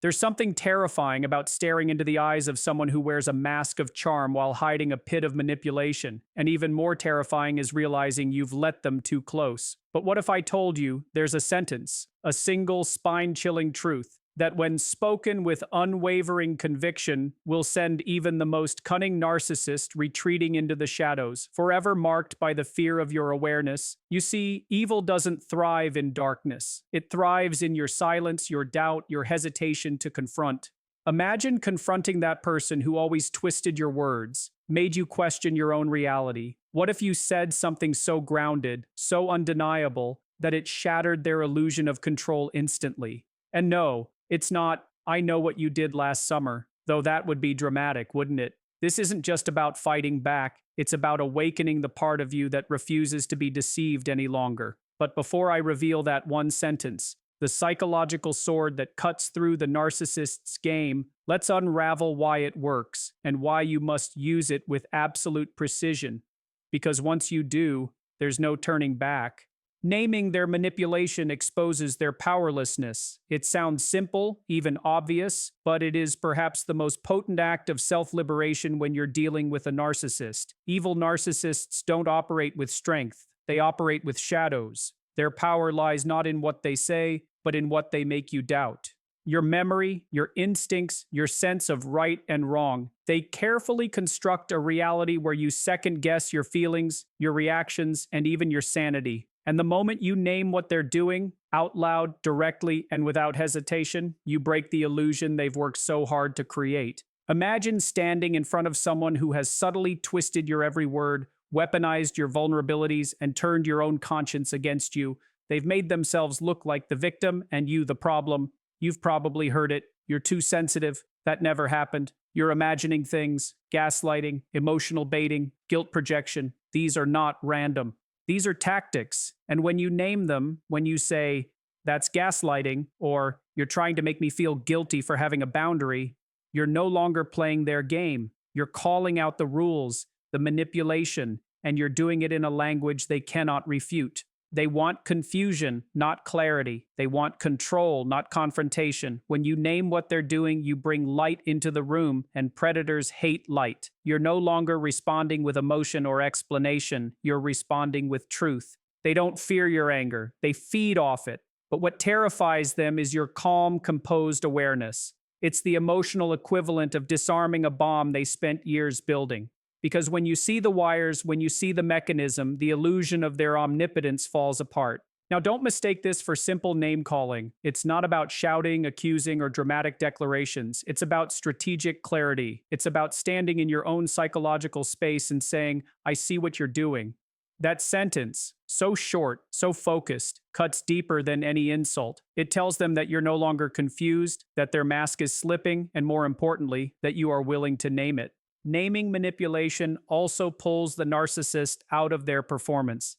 There's something terrifying about staring into the eyes of someone who wears a mask of charm while hiding a pit of manipulation, and even more terrifying is realizing you've let them too close. But what if I told you there's a sentence, a single spine-chilling truth, that when spoken with unwavering conviction will send even the most cunning narcissist retreating into the shadows, forever marked by the fear of your awareness? You see, evil doesn't thrive in darkness. It thrives in your silence, your doubt, your hesitation to confront. Imagine confronting that person who always twisted your words, made you question your own reality. What if you said something so grounded, so undeniable, that it shattered their illusion of control instantly? And no, it's not, "I know what you did last summer," though that would be dramatic, wouldn't it? This isn't just about fighting back, it's about awakening the part of you that refuses to be deceived any longer. But before I reveal that one sentence, the psychological sword that cuts through the narcissist's game, let's unravel why it works and why you must use it with absolute precision. Because once you do, there's no turning back. Naming their manipulation exposes their powerlessness. It sounds simple, even obvious, but it is perhaps the most potent act of self-liberation when you're dealing with a narcissist. Evil narcissists don't operate with strength. They operate with shadows. Their power lies not in what they say, but in what they make you doubt. Your memory, your instincts, your sense of right and wrong. They carefully construct a reality where you second-guess your feelings, your reactions, and even your sanity. And the moment you name what they're doing, out loud, directly, and without hesitation, you break the illusion they've worked so hard to create. Imagine standing in front of someone who has subtly twisted your every word, weaponized your vulnerabilities, and turned your own conscience against you. They've made themselves look like the victim and you the problem. You've probably heard it. You're too sensitive. That never happened. You're imagining things. Gaslighting, emotional baiting, guilt projection. These are not random. These are tactics, and when you name them, when you say, "That's gaslighting," or "You're trying to make me feel guilty for having a boundary," you're no longer playing their game. You're calling out the rules, the manipulation, and you're doing it in a language they cannot refute. They want confusion, not clarity. They want control, not confrontation. When you name what they're doing, you bring light into the room, and predators hate light. You're no longer responding with emotion or explanation. You're responding with truth. They don't fear your anger. They feed off it. But what terrifies them is your calm, composed awareness. It's the emotional equivalent of disarming a bomb they spent years building. Because when you see the wires, when you see the mechanism, the illusion of their omnipotence falls apart. Now, don't mistake this for simple name-calling. It's not about shouting, accusing, or dramatic declarations. It's about strategic clarity. It's about standing in your own psychological space and saying, "I see what you're doing." That sentence, so short, so focused, cuts deeper than any insult. It tells them that you're no longer confused, that their mask is slipping, and more importantly, that you are willing to name it. Naming manipulation also pulls the narcissist out of their performance.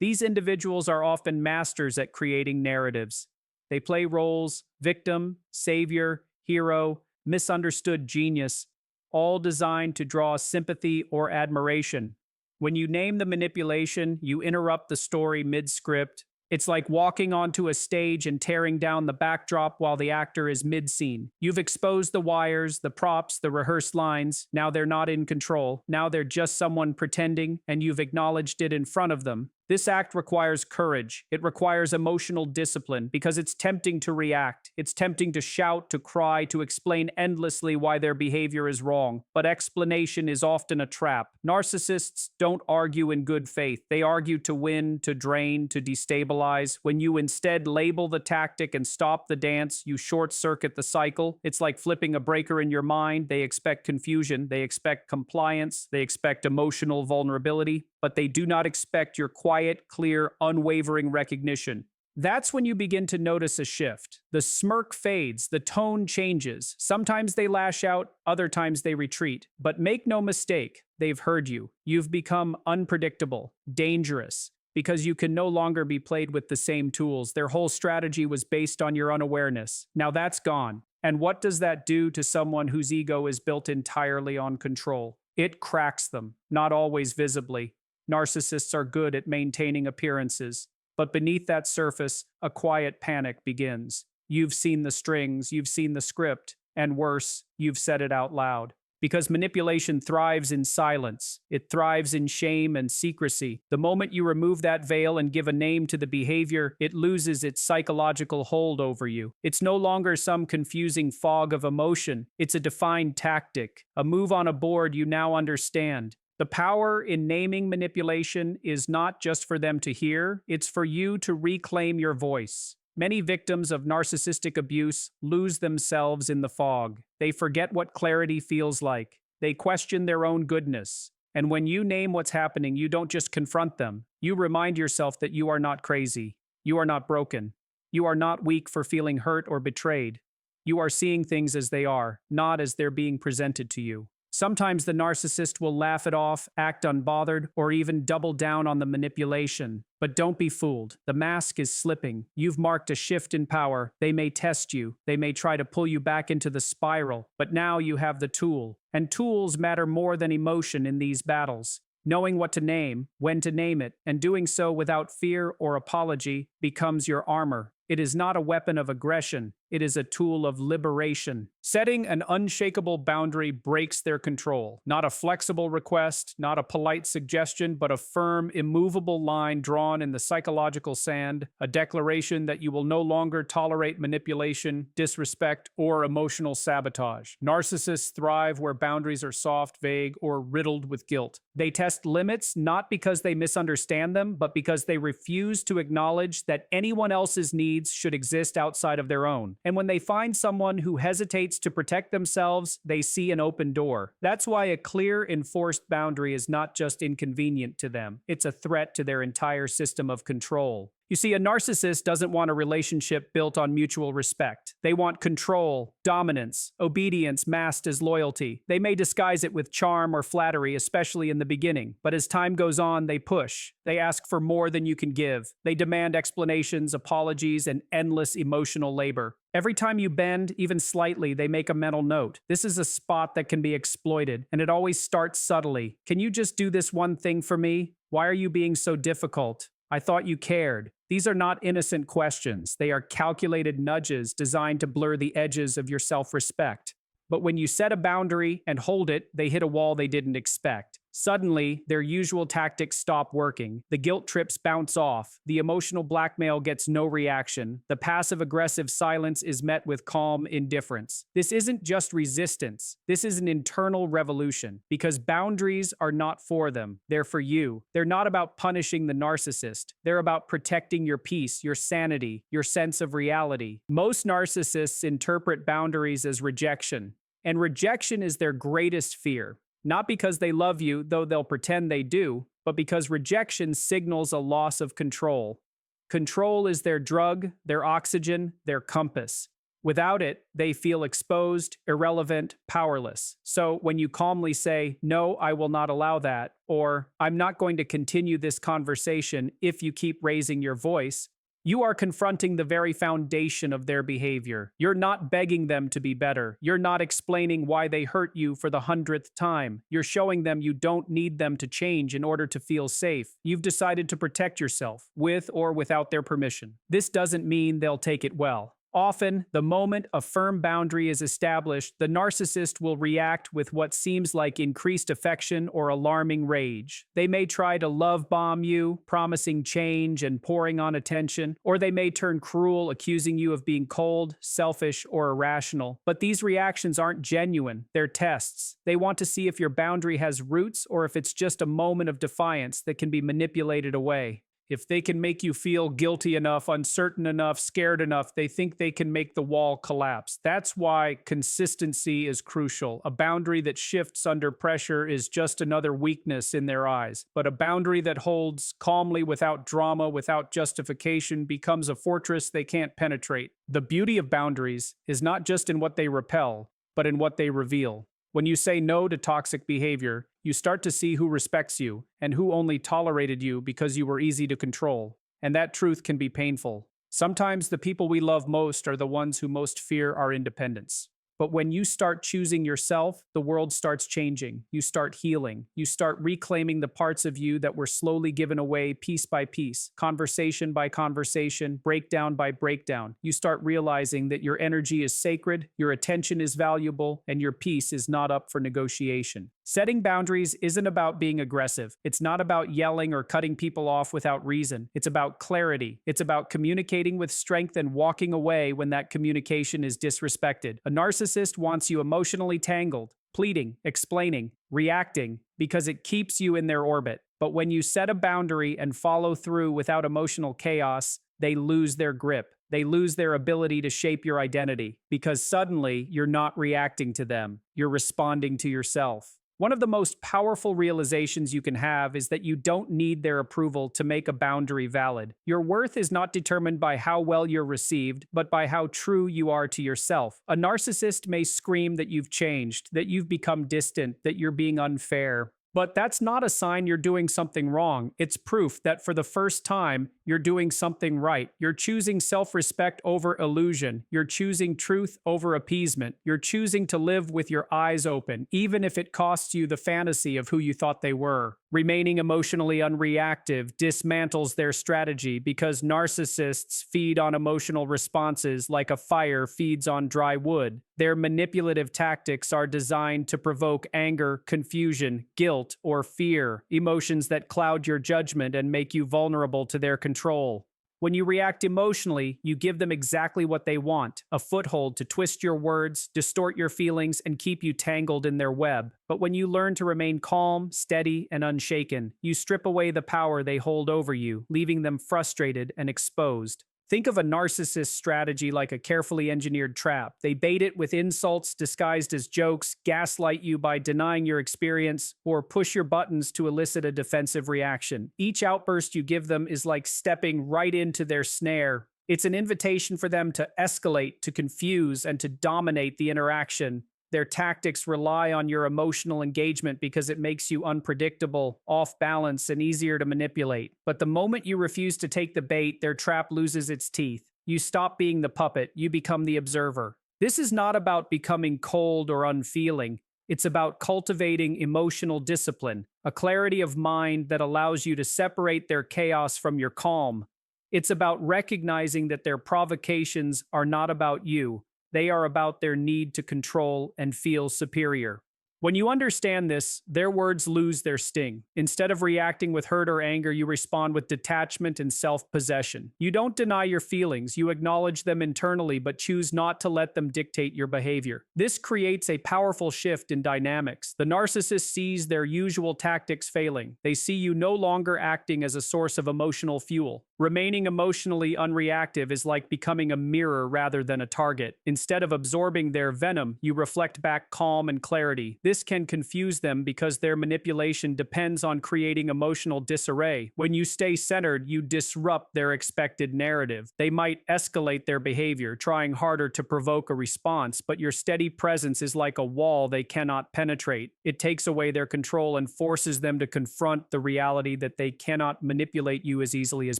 These individuals are often masters at creating narratives. They play roles: victim, savior, hero, misunderstood genius, all designed to draw sympathy or admiration. When you name the manipulation, you interrupt the story mid-script. It's like walking onto a stage and tearing down the backdrop while the actor is mid-scene. You've exposed the wires, the props, the rehearsed lines. Now they're not in control. Now they're just someone pretending, and you've acknowledged it in front of them. This act requires courage. It requires emotional discipline because it's tempting to react. It's tempting to shout, to cry, to explain endlessly why their behavior is wrong. But explanation is often a trap. Narcissists don't argue in good faith. They argue to win, to drain, to destabilize. When you instead label the tactic and stop the dance, you short-circuit the cycle. It's like flipping a breaker in your mind. They expect confusion. They expect compliance. They expect emotional vulnerability. But they do not expect your quiet, clear, unwavering recognition. That's when you begin to notice a shift. The smirk fades, the tone changes. Sometimes they lash out, other times they retreat. But make no mistake, they've heard you. You've become unpredictable, dangerous, because you can no longer be played with the same tools. Their whole strategy was based on your unawareness. Now that's gone. And what does that do to someone whose ego is built entirely on control? It cracks them, not always visibly. Narcissists are good at maintaining appearances, but beneath that surface, a quiet panic begins. you've seen the strings, you've seen the script, and worse, you've said it out loud. Because manipulation thrives in silence. It thrives in shame and secrecy. The moment you remove that veil and give a name to the behavior, it loses its psychological hold over you. It's no longer some confusing fog of emotion. It's a defined tactic, a move on a board you now understand. The power in naming manipulation is not just for them to hear, it's for you to reclaim your voice. Many victims of narcissistic abuse lose themselves in the fog. They forget what clarity feels like. They question their own goodness. And when you name what's happening, you don't just confront them. You remind yourself that you are not crazy. You are not broken. You are not weak for feeling hurt or betrayed. You are seeing things as they are, not as they're being presented to you. Sometimes the narcissist will laugh it off, act unbothered, or even double down on the manipulation. But don't be fooled. The mask is slipping. You've marked a shift in power. They may test you. They may try to pull you back into the spiral. But now you have the tool. And tools matter more than emotion in these battles. Knowing what to name, when to name it, and doing so without fear or apology becomes your armor. It is not a weapon of aggression. It is a tool of liberation. Setting an unshakable boundary breaks their control. Not a flexible request, not a polite suggestion, but a firm, immovable line drawn in the psychological sand, a declaration that you will no longer tolerate manipulation, disrespect, or emotional sabotage. Narcissists thrive where boundaries are soft, vague, or riddled with guilt. They test limits not because they misunderstand them, but because they refuse to acknowledge that anyone else's needs should exist outside of their own. And when they find someone who hesitates to protect themselves, they see an open door. That's why a clear, enforced boundary is not just inconvenient to them. It's a threat to their entire system of control. You see, a narcissist doesn't want a relationship built on mutual respect. They want control, dominance, obedience masked as loyalty. They may disguise it with charm or flattery, especially in the beginning. But as time goes on, they push. They ask for more than you can give. They demand explanations, apologies, and endless emotional labor. Every time you bend, even slightly, they make a mental note. This is a spot that can be exploited, and it always starts subtly. Can you just do this one thing for me? Why are you being so difficult? I thought you cared. These are not innocent questions. They are calculated nudges designed to blur the edges of your self-respect. But when you set a boundary and hold it, they hit a wall they didn't expect. Suddenly, their usual tactics stop working. The guilt trips bounce off. The emotional blackmail gets no reaction. The passive-aggressive silence is met with calm indifference. This isn't just resistance. This is an internal revolution. Because boundaries are not for them. They're for you. They're not about punishing the narcissist. They're about protecting your peace, your sanity, your sense of reality. Most narcissists interpret boundaries as rejection. And rejection is their greatest fear. Not because they love you, though they'll pretend they do, but because rejection signals a loss of control. Control is their drug, their oxygen, their compass. Without it, they feel exposed, irrelevant, powerless. So when you calmly say, "No, I will not allow that," or "I'm not going to continue this conversation if you keep raising your voice," you are confronting the very foundation of their behavior. You're not begging them to be better. You're not explaining why they hurt you for the 100th time. You're showing them you don't need them to change in order to feel safe. You've decided to protect yourself, with or without their permission. This doesn't mean they'll take it well. Often, the moment a firm boundary is established, the narcissist will react with what seems like increased affection or alarming rage. They may try to love bomb you, promising change and pouring on attention, or they may turn cruel, accusing you of being cold, selfish, or irrational. But these reactions aren't genuine. They're tests. They want to see if your boundary has roots or if it's just a moment of defiance that can be manipulated away. If they can make you feel guilty enough, uncertain enough, scared enough, they think they can make the wall collapse. That's why consistency is crucial. A boundary that shifts under pressure is just another weakness in their eyes. But a boundary that holds calmly without drama, without justification, becomes a fortress they can't penetrate. The beauty of boundaries is not just in what they repel, but in what they reveal. When you say no to toxic behavior, you start to see who respects you and who only tolerated you because you were easy to control. And that truth can be painful. Sometimes the people we love most are the ones who most fear our independence. But when you start choosing yourself, the world starts changing. You start healing. You start reclaiming the parts of you that were slowly given away piece by piece, conversation by conversation, breakdown by breakdown. You start realizing that your energy is sacred, your attention is valuable, and your peace is not up for negotiation. Setting boundaries isn't about being aggressive. It's not about yelling or cutting people off without reason. It's about clarity. It's about communicating with strength and walking away when that communication is disrespected. A narcissist wants you emotionally tangled, pleading, explaining, reacting, because it keeps you in their orbit. But when you set a boundary and follow through without emotional chaos, they lose their grip. They lose their ability to shape your identity, because suddenly you're not reacting to them. You're responding to yourself. One of the most powerful realizations you can have is that you don't need their approval to make a boundary valid. Your worth is not determined by how well you're received, but by how true you are to yourself. A narcissist may scream that you've changed, that you've become distant, that you're being unfair. But that's not a sign you're doing something wrong. It's proof that for the first time, you're doing something right. You're choosing self-respect over illusion. You're choosing truth over appeasement. You're choosing to live with your eyes open, even if it costs you the fantasy of who you thought they were. Remaining emotionally unreactive dismantles their strategy because narcissists feed on emotional responses like a fire feeds on dry wood. Their manipulative tactics are designed to provoke anger, confusion, guilt, or fear, emotions that cloud your judgment and make you vulnerable to their control. When you react emotionally, you give them exactly what they want, a foothold to twist your words, distort your feelings, and keep you tangled in their web. But when you learn to remain calm, steady, and unshaken, you strip away the power they hold over you, leaving them frustrated and exposed. Think of a narcissist strategy like a carefully engineered trap. They bait it with insults disguised as jokes, gaslight you by denying your experience, or push your buttons to elicit a defensive reaction. Each outburst you give them is like stepping right into their snare. It's an invitation for them to escalate, to confuse, and to dominate the interaction. Their tactics rely on your emotional engagement because it makes you unpredictable, off balance, and easier to manipulate. But the moment you refuse to take the bait, their trap loses its teeth. You stop being the puppet, you become the observer. This is not about becoming cold or unfeeling. It's about cultivating emotional discipline, a clarity of mind that allows you to separate their chaos from your calm. It's about recognizing that their provocations are not about you. They are about their need to control and feel superior. When you understand this, their words lose their sting. Instead of reacting with hurt or anger, you respond with detachment and self-possession. You don't deny your feelings, you acknowledge them internally but choose not to let them dictate your behavior. This creates a powerful shift in dynamics. The narcissist sees their usual tactics failing. They see you no longer acting as a source of emotional fuel. Remaining emotionally unreactive is like becoming a mirror rather than a target. Instead of absorbing their venom, you reflect back calm and clarity. This can confuse them because their manipulation depends on creating emotional disarray. When you stay centered, you disrupt their expected narrative. They might escalate their behavior, trying harder to provoke a response, but your steady presence is like a wall they cannot penetrate. It takes away their control and forces them to confront the reality that they cannot manipulate you as easily as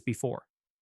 before.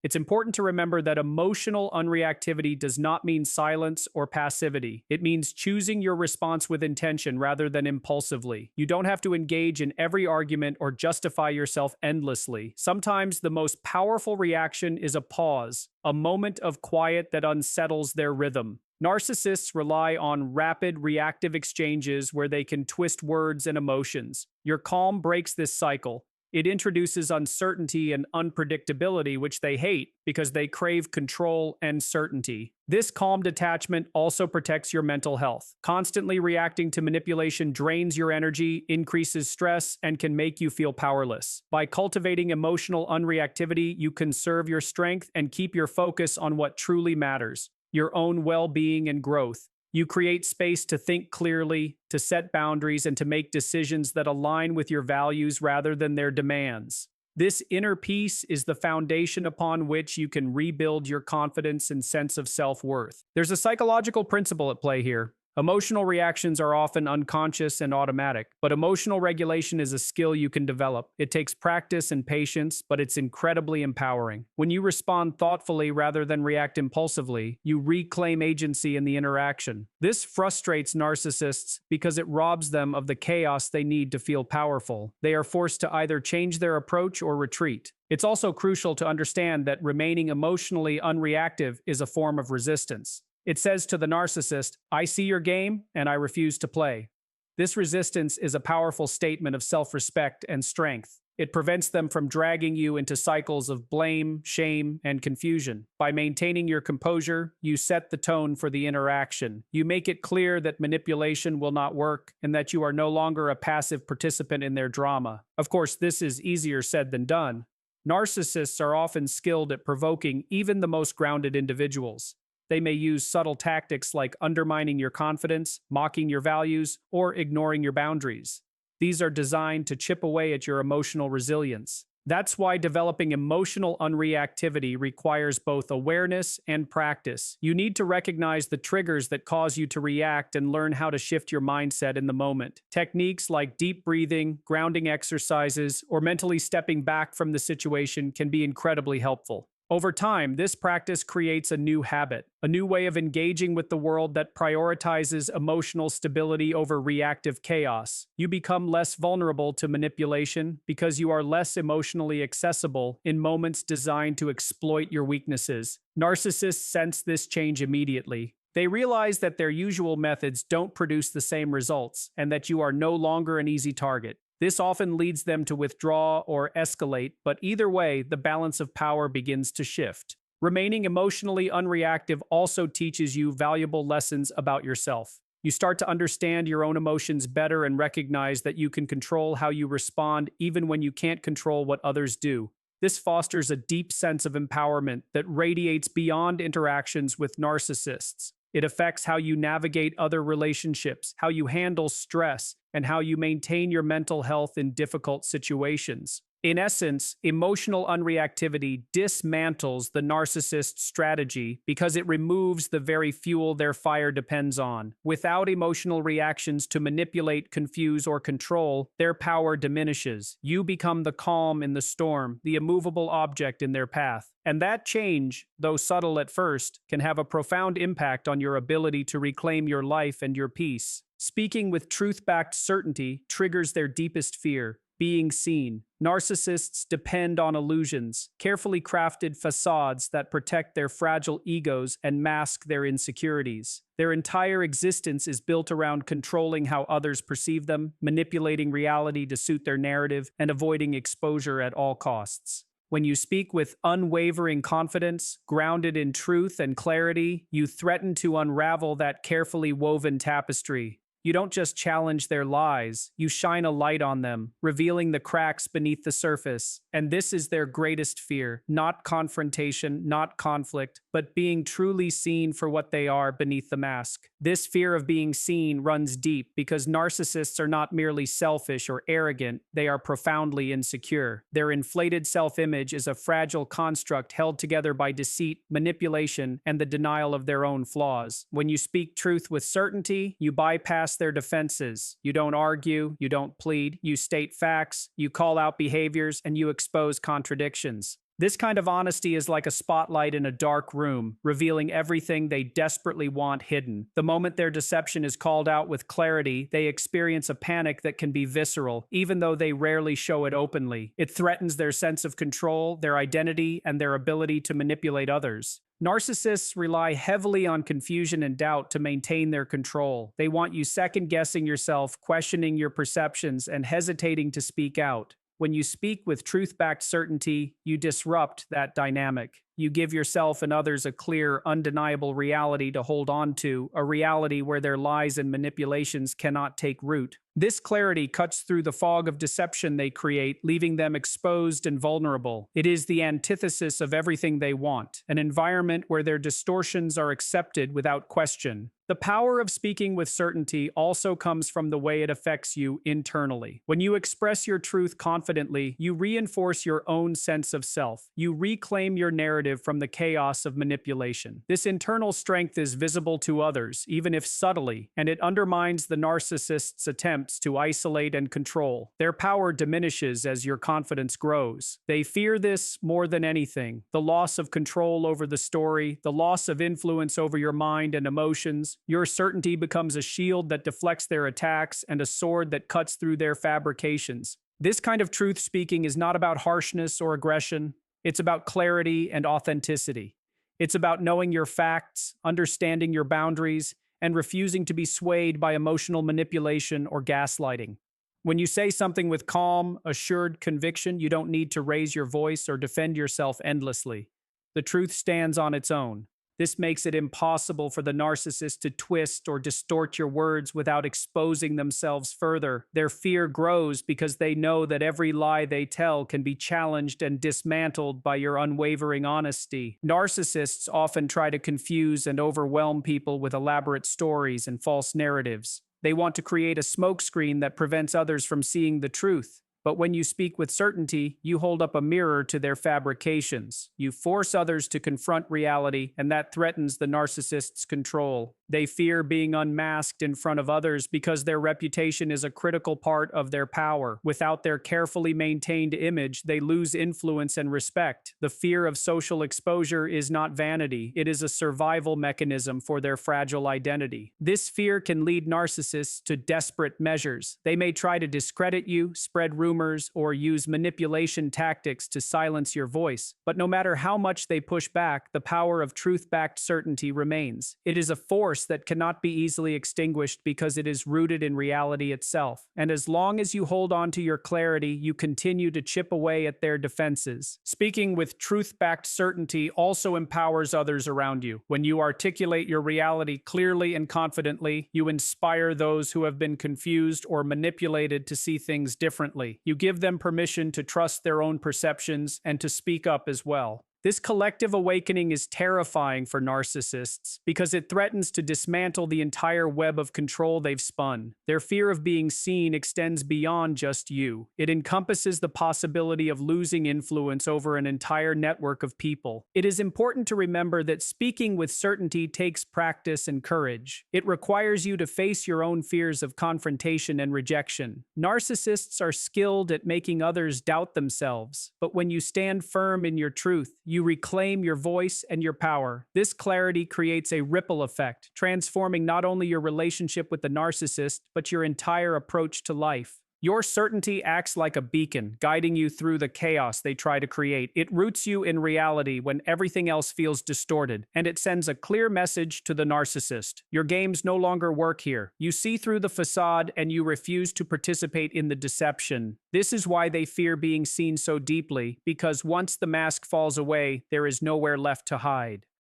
It's important to remember that emotional unreactivity does not mean silence or passivity. It means choosing your response with intention rather than impulsively. You don't have to engage in every argument or justify yourself endlessly. Sometimes the most powerful reaction is a pause, a moment of quiet that unsettles their rhythm. Narcissists rely on rapid, reactive exchanges where they can twist words and emotions. Your calm breaks this cycle. It introduces uncertainty and unpredictability, which they hate because they crave control and certainty. This calm detachment also protects your mental health. Constantly reacting to manipulation drains your energy, increases stress, and can make you feel powerless. By cultivating emotional unreactivity, you conserve your strength and keep your focus on what truly matters, your own well-being and growth. You create space to think clearly, to set boundaries, and to make decisions that align with your values rather than their demands. This inner peace is the foundation upon which you can rebuild your confidence and sense of self-worth. There's a psychological principle at play here. Emotional reactions are often unconscious and automatic, but emotional regulation is a skill you can develop. It takes practice and patience, but it's incredibly empowering. When you respond thoughtfully rather than react impulsively, you reclaim agency in the interaction. This frustrates narcissists because it robs them of the chaos they need to feel powerful. They are forced to either change their approach or retreat. It's also crucial to understand that remaining emotionally unreactive is a form of resistance. It says to the narcissist, "I see your game, and I refuse to play." This resistance is a powerful statement of self-respect and strength. It prevents them from dragging you into cycles of blame, shame, and confusion. By maintaining your composure, you set the tone for the interaction. You make it clear that manipulation will not work and that you are no longer a passive participant in their drama. Of course, this is easier said than done. Narcissists are often skilled at provoking even the most grounded individuals. They may use subtle tactics like undermining your confidence, mocking your values, or ignoring your boundaries. These are designed to chip away at your emotional resilience. That's why developing emotional unreactivity requires both awareness and practice. You need to recognize the triggers that cause you to react and learn how to shift your mindset in the moment. Techniques like deep breathing, grounding exercises, or mentally stepping back from the situation can be incredibly helpful. Over time, this practice creates a new habit, a new way of engaging with the world that prioritizes emotional stability over reactive chaos. You become less vulnerable to manipulation because you are less emotionally accessible in moments designed to exploit your weaknesses. Narcissists sense this change immediately. They realize that their usual methods don't produce the same results and that you are no longer an easy target. This often leads them to withdraw or escalate, but either way, the balance of power begins to shift. Remaining emotionally unreactive also teaches you valuable lessons about yourself. You start to understand your own emotions better and recognize that you can control how you respond even when you can't control what others do. This fosters a deep sense of empowerment that radiates beyond interactions with narcissists. It affects how you navigate other relationships, how you handle stress, and how you maintain your mental health in difficult situations. In essence, emotional unreactivity dismantles the narcissist's strategy because it removes the very fuel their fire depends on. Without emotional reactions to manipulate, confuse, or control, their power diminishes. You become the calm in the storm, the immovable object in their path. And that change, though subtle at first, can have a profound impact on your ability to reclaim your life and your peace. Speaking with truth-backed certainty triggers their deepest fear: being seen. Narcissists depend on illusions, carefully crafted facades that protect their fragile egos and mask their insecurities. Their entire existence is built around controlling how others perceive them, manipulating reality to suit their narrative, and avoiding exposure at all costs. When you speak with unwavering confidence, grounded in truth and clarity, you threaten to unravel that carefully woven tapestry. You don't just challenge their lies, you shine a light on them, revealing the cracks beneath the surface. And this is their greatest fear: not confrontation, not conflict, but being truly seen for what they are beneath the mask. This fear of being seen runs deep because narcissists are not merely selfish or arrogant, they are profoundly insecure. Their inflated self-image is a fragile construct held together by deceit, manipulation, and the denial of their own flaws. When you speak truth with certainty, you bypass their defenses. You don't argue, you don't plead, you state facts, you call out behaviors, and you expose contradictions. This kind of honesty is like a spotlight in a dark room, revealing everything they desperately want hidden. The moment their deception is called out with clarity, they experience a panic that can be visceral, even though they rarely show it openly. It threatens their sense of control, their identity, and their ability to manipulate others. Narcissists rely heavily on confusion and doubt to maintain their control. They want you second-guessing yourself, questioning your perceptions, and hesitating to speak out. When you speak with truth-backed certainty, you disrupt that dynamic. You give yourself and others a clear, undeniable reality to hold on to, a reality where their lies and manipulations cannot take root. This clarity cuts through the fog of deception they create, leaving them exposed and vulnerable. It is the antithesis of everything they want, an environment where their distortions are accepted without question. The power of speaking with certainty also comes from the way it affects you internally. When you express your truth confidently, you reinforce your own sense of self. You reclaim your narrative from the chaos of manipulation. This internal strength is visible to others, even if subtly, and it undermines the narcissist's attempts to isolate and control. Their power diminishes as your confidence grows. They fear this more than anything: the loss of control over the story, the loss of influence over your mind and emotions. Your certainty becomes a shield that deflects their attacks and a sword that cuts through their fabrications. This kind of truth-speaking is not about harshness or aggression. It's about clarity and authenticity. It's about knowing your facts, understanding your boundaries, and refusing to be swayed by emotional manipulation or gaslighting. When you say something with calm, assured conviction, you don't need to raise your voice or defend yourself endlessly. The truth stands on its own. This makes it impossible for the narcissist to twist or distort your words without exposing themselves further. Their fear grows because they know that every lie they tell can be challenged and dismantled by your unwavering honesty. Narcissists often try to confuse and overwhelm people with elaborate stories and false narratives. They want to create a smokescreen that prevents others from seeing the truth. But when you speak with certainty, you hold up a mirror to their fabrications. You force others to confront reality, and that threatens the narcissist's control. They fear being unmasked in front of others because their reputation is a critical part of their power. Without their carefully maintained image, they lose influence and respect. The fear of social exposure is not vanity. It is a survival mechanism for their fragile identity. This fear can lead narcissists to desperate measures. They may try to discredit you, spread rumors, or use manipulation tactics to silence your voice. But no matter how much they push back, the power of truth-backed certainty remains. It is a force that cannot be easily extinguished because it is rooted in reality itself. And as long as you hold on to your clarity, you continue to chip away at their defenses. Speaking with truth-backed certainty also empowers others around you. When you articulate your reality clearly and confidently, you inspire those who have been confused or manipulated to see things differently. You give them permission to trust their own perceptions and to speak up as well. This collective awakening is terrifying for narcissists because it threatens to dismantle the entire web of control they've spun. Their fear of being seen extends beyond just you. It encompasses the possibility of losing influence over an entire network of people. It is important to remember that speaking with certainty takes practice and courage. It requires you to face your own fears of confrontation and rejection. Narcissists are skilled at making others doubt themselves, but when you stand firm in your truth, you reclaim your voice and your power. This clarity creates a ripple effect, transforming not only your relationship with the narcissist, but your entire approach to life. Your certainty acts like a beacon, guiding you through the chaos they try to create. It roots you in reality when everything else feels distorted, and it sends a clear message to the narcissist. Your games no longer work here. You see through the facade and you refuse to participate in the deception. This is why they fear being seen so deeply, because once the mask falls away, there is nowhere left to hide.